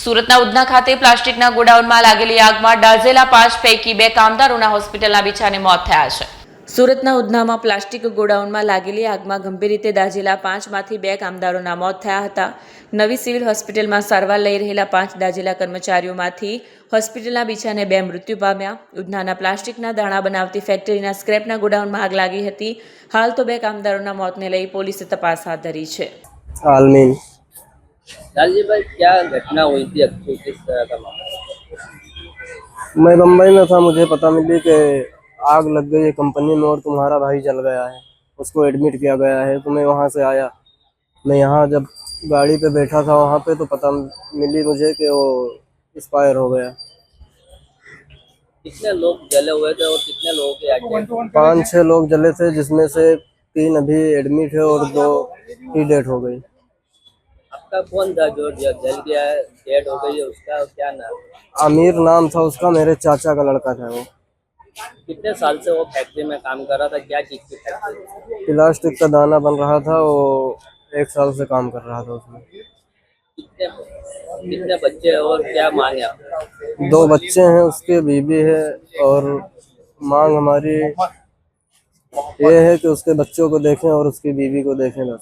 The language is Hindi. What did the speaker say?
સુરતના ઉધના ખાતે પ્લાસ્ટિકના ગોડાઉનમાં લાગેલી આગમાં દાઝેલા 5 પૈકી 2 કામદારોના હોસ્પિટલના બીછાને મોત થયા છે. સુરતના ઉધનામાં પ્લાસ્ટિક ગોડાઉનમાં લાગેલી આગમાં ગંભીર રીતે દાઝેલા 5માંથી 2 કામદારોના મોત થયા હતા. નવી સિવિલ હોસ્પિટલમાં સારવાર લઈ રહેલા 5 દાઝેલા કર્મચારીઓમાંથી હોસ્પિટલના બીછાને 2 મૃત્યુ પામ્યા. ઉધનાના પ્લાસ્ટિકના દાણા બનાવતી ફેક્ટરીના સ્ક્રેપના ગોડાઉનમાં આગ લાગી હતી. હાલ તો 2 કામદારોના મોતને લઈ પોલીસે તપાસ હાથ ધરી છે. आलमीन लालजी भाई, क्या घटना हुई थी? अच्छी किस तरह का मामला? मैं बम्बई में था, मुझे पता मिली कि आग लग गई है कंपनी में और तुम्हारा भाई जल गया है, उसको एडमिट किया गया है। तो मैं वहाँ से आया, मैं यहाँ जब गाड़ी पे बैठा था वहाँ पे तो पता मिली मुझे कि वो एक्सपायर हो गया। कितने लोग जले हुए थे और कितने लोगों के आज? 5-6 लोग जले थे, जिसमें से 3 अभी एडमिट है और 2 की डेथ हो गई। आपका कौन था जो जल गया है, डेड हो गई है, उसका क्या नाम? आमिर नाम था उसका, मेरे चाचा का लड़का था वो। कितने साल से वो फैक्ट्री में काम कर रहा था? क्या चीज की फैक्ट्री? प्लास्टिक का दाना बन रहा था, वो 1 साल से काम कर रहा था उसमें। कितने कितने बच्चे हैं और क्या मांग है आपकी? 2 बच्चे हैं उसके, बीबी है, और मांग हमारी ये है कि उसके बच्चों को देखें और उसकी बीवी को देखें बस।